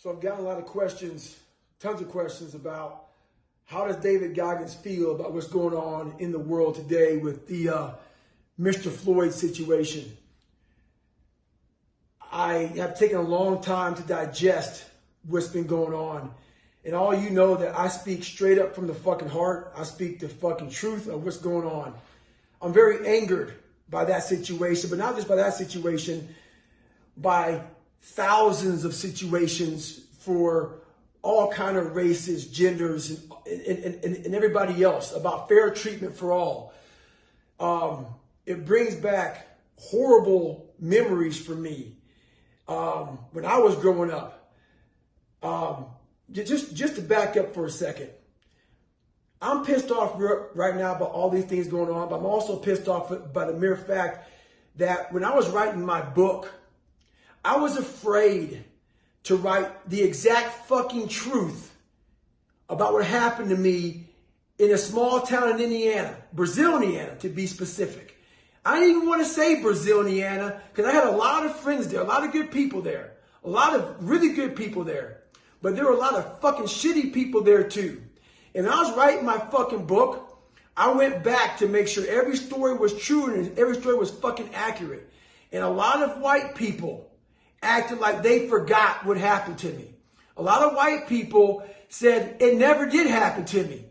So I've gotten a lot of questions, tons of questions about how does David Goggins feel about what's going on in the world today with the Mr. Floyd situation. I have taken a long time to digest what's been going on. And all you know that I speak straight up from the fucking heart. I speak the fucking truth of what's going on. I'm very angered by that situation, but not just by that situation, by thousands of situations for all kind of races, genders, and everybody else, about fair treatment for all. It brings back horrible memories for me when I was growing up. Just to back up for a second, I'm pissed off right now about all these things going on, but I'm also pissed off by the mere fact that when I was writing my book, I was afraid to write the exact fucking truth about what happened to me in a small town in Indiana, Brazil, Indiana, to be specific. I didn't even want to say Brazil, Indiana, because I had a lot of friends there, a lot of good people there, a lot of really good people there. But there were a lot of fucking shitty people there too. And when I was writing my fucking book, I went back to make sure every story was true and every story was fucking accurate. And a lot of white people acted like they forgot what happened to me. A lot of white people said it never did happen to me.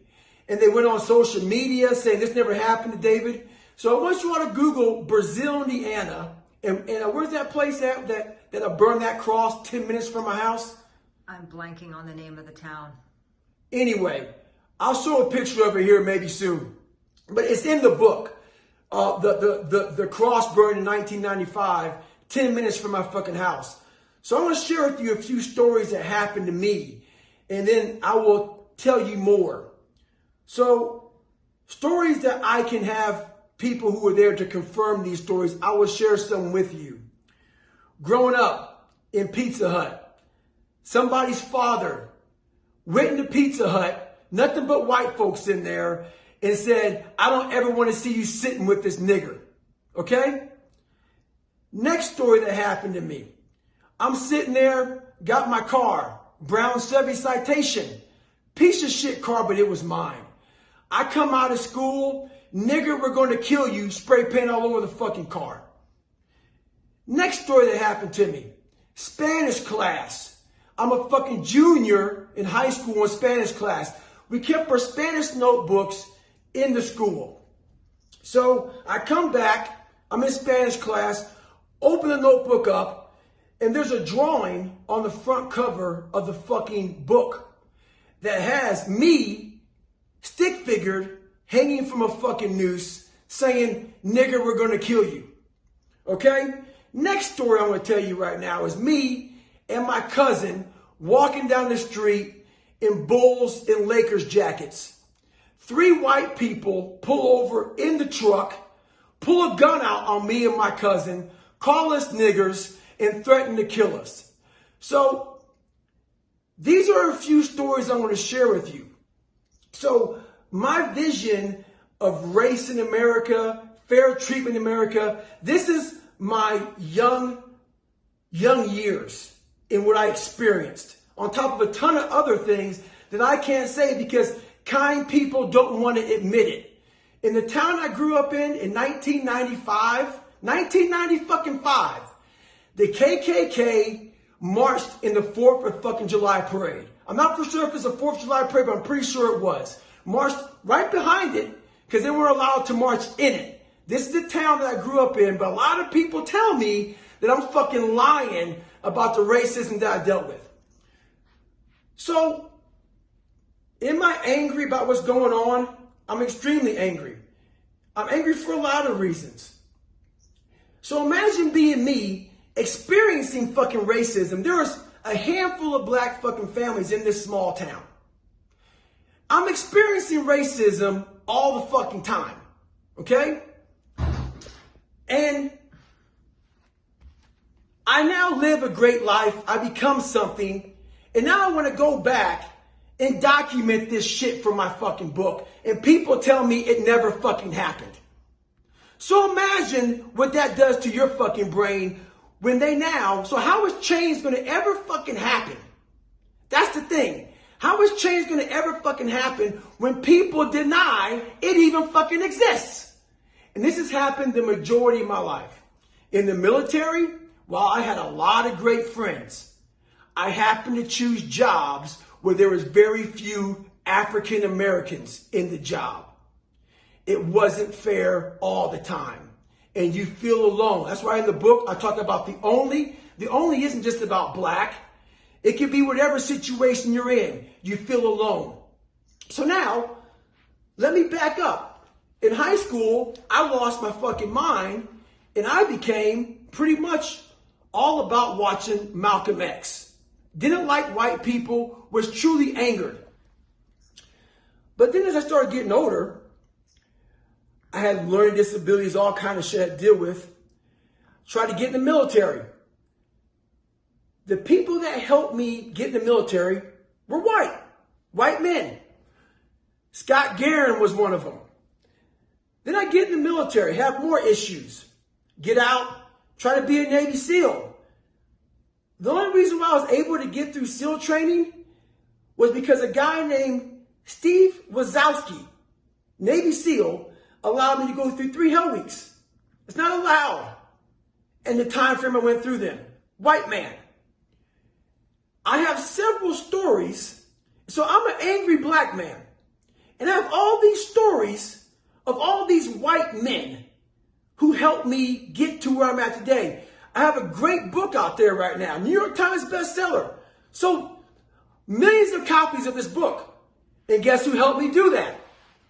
And they went on social media saying this never happened to David. So I want you all to Google Brazil, Indiana. And where's that place at that I burned that cross 10 minutes from my house? I'm blanking on the name of the town. Anyway, I'll show a picture of it here maybe soon. But it's in the book. The cross burned in 1995, 10 minutes from my fucking house. So I'm going to share with you a few stories that happened to me. And then I will tell you more. So stories that I can have people who were there to confirm these stories, I will share some with you. Growing up in Pizza Hut, somebody's father went into Pizza Hut, nothing but white folks in there, and said, I don't ever want to see you sitting with this nigger. Okay? Next story that happened to me. I'm sitting there, got my car, brown Chevy Citation. Piece of shit car, but it was mine. I come out of school, nigger, we're going to kill you, spray paint all over the fucking car. Next story that happened to me. Spanish class. I'm a fucking junior in high school in Spanish class. We kept our Spanish notebooks in the school. So I come back, I'm in Spanish class, open the notebook up, and there's a drawing on the front cover of the fucking book that has me stick figured hanging from a fucking noose saying, nigger, we're going to kill you. Okay? Next story I'm going to tell you right now is me and my cousin walking down the street in Bulls and Lakers jackets. 3 white people pull over in the truck, pull a gun out on me and my cousin, call us niggers, and threaten to kill us. So these are a few stories I want to share with you. So my vision of race in America, fair treatment in America, this is my young years in what I experienced, on top of a ton of other things that I can't say because kind people don't want to admit it. In the town I grew up in 1995, the KKK marched in the 4th of fucking July parade. I'm not for sure if it's a 4th of July parade, but I'm pretty sure it was. Marched right behind it because they weren't allowed to march in it. This is the town that I grew up in, but a lot of people tell me that I'm fucking lying about the racism that I dealt with. So, am I angry about what's going on? I'm extremely angry. I'm angry for a lot of reasons. So imagine being me, experiencing fucking racism. There was a handful of black fucking families in this small town. I'm experiencing racism all the fucking time. Okay? And I now live a great life. I become something. And now I want to go back and document this shit for my fucking book. And people tell me it never fucking happened. So imagine what that does to your fucking brain when they now, so how is change going to ever fucking happen That's the thing. How is change going to ever fucking happen when people deny it even fucking exists? And this has happened the majority of my life. In the military, while I had a lot of great friends, I happened to choose jobs where there was very few African Americans in the job. It wasn't fair all the time. And you feel alone. That's why in the book I talk about the only. The only isn't just about black. It can be whatever situation you're in. You feel alone. So now, let me back up. In high school, I lost my fucking mind and I became pretty much all about watching Malcolm X. Didn't like white people, was truly angered. But then as I started getting older, I had learning disabilities, all kind of shit I had to deal with. Tried to get in the military. The people that helped me get in the military were white men. Scott Guerin was one of them. Then I get in the military, have more issues. Get out, try to be a Navy SEAL. The only reason why I was able to get through SEAL training was because a guy named Steve Wazowski, Navy SEAL, allowed me to go through 3 Hell Weeks. It's not allowed. And the time frame I went through them. White man. I have several stories. So I'm an angry black man. And I have all these stories of all these white men who helped me get to where I'm at today. I have a great book out there right now. New York Times bestseller. So millions of copies of this book. And guess who helped me do that?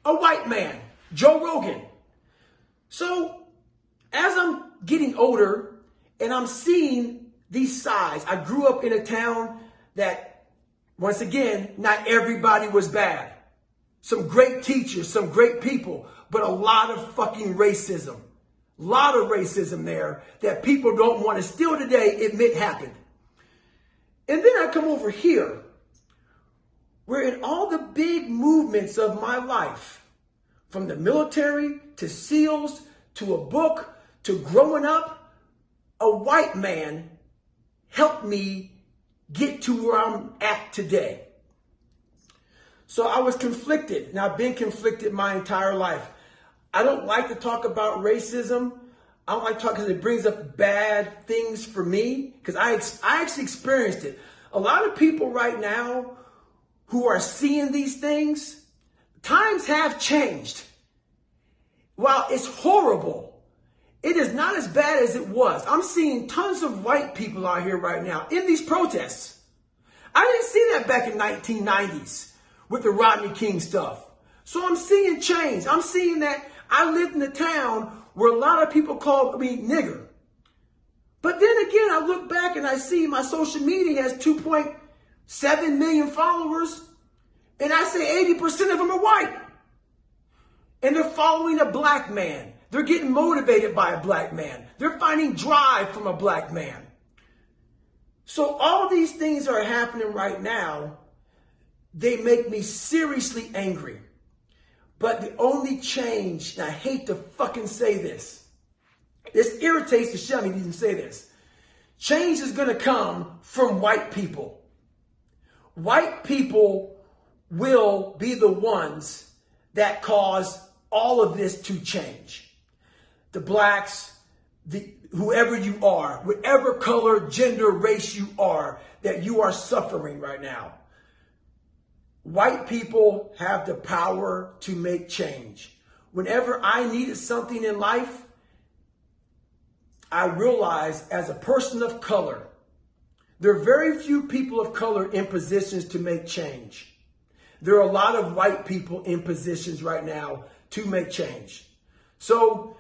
A white man. Joe Rogan. So as I'm getting older and I'm seeing these sides, I grew up in a town that, once again, not everybody was bad. Some great teachers, some great people, but a lot of fucking racism. A lot of racism there that people don't want to still today admit happened. And then I come over here, where in all the big movements of my life, from the military to SEALs to a book to growing up, a white man helped me get to where I'm at today. So I was conflicted, and I've been conflicted my entire life. I don't like to talk about racism. I don't like to talk because it brings up bad things for me, because I actually experienced it. A lot of people right now who are seeing these things, times have changed. While it's horrible, it is not as bad as it was. I'm seeing tons of white people out here right now in these protests. I didn't see that back in 1990s with the Rodney King stuff. So I'm seeing change. I'm seeing that I lived in a town where a lot of people called me nigger. But then again, I look back and I see my social media has 2.7 million followers. And I say 80% of them are white. And they're following a black man. They're getting motivated by a black man. They're finding drive from a black man. So all these things are happening right now. They make me seriously angry. But the only change, and I hate to fucking say this, this irritates the shit out of me to even say this. Change is going to come from white people. White people will be the ones that cause all of this to change. The blacks, whoever you are, whatever color, gender, race you are, that you are suffering right now. White people have the power to make change. Whenever I needed something in life, I realized as a person of color, there are very few people of color in positions to make change. There are a lot of white people in positions right now to make change. So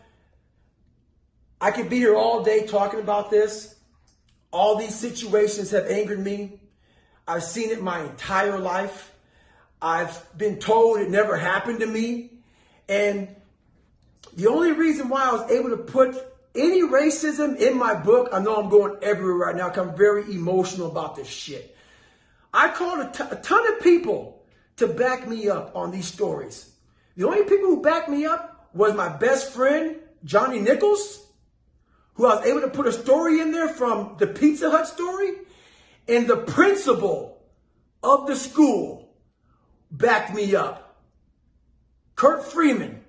I could be here all day talking about this. All these situations have angered me. I've seen it my entire life. I've been told it never happened to me. And the only reason why I was able to put any racism in my book, I know I'm going everywhere right now because I'm very emotional about this shit. I called a ton of people to back me up on these stories. The only people who backed me up was my best friend, Johnny Nichols, who I was able to put a story in there from the Pizza Hut story, and the principal of the school backed me up. Kurt Freeman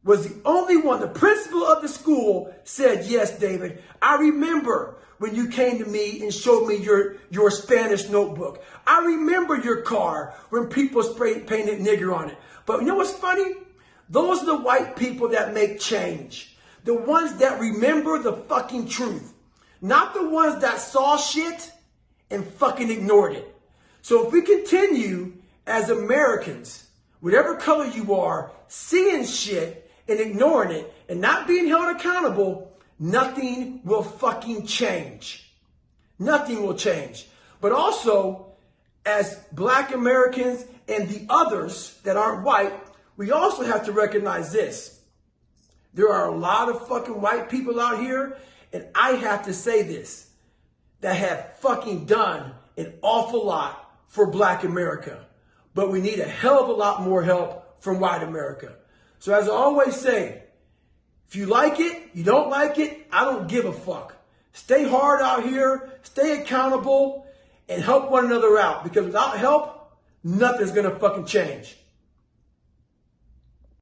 was the only one. The principal of the school said, yes, David, I remember when you came to me and showed me your Spanish notebook. I remember your car when people painted nigger on it. But you know what's funny? Those are the white people that make change. The ones that remember the fucking truth. Not the ones that saw shit and fucking ignored it. So if we continue as Americans, whatever color you are, seeing shit and ignoring it and not being held accountable, nothing will fucking change. Nothing will change. But also, as black Americans and the others that aren't white, we also have to recognize this. There are a lot of fucking white people out here, and I have to say this, that have fucking done an awful lot for black America. But we need a hell of a lot more help from white America. So as I always say, if you like it, you don't like it, I don't give a fuck. Stay hard out here, stay accountable, and help one another out. Because without help, nothing's gonna fucking change.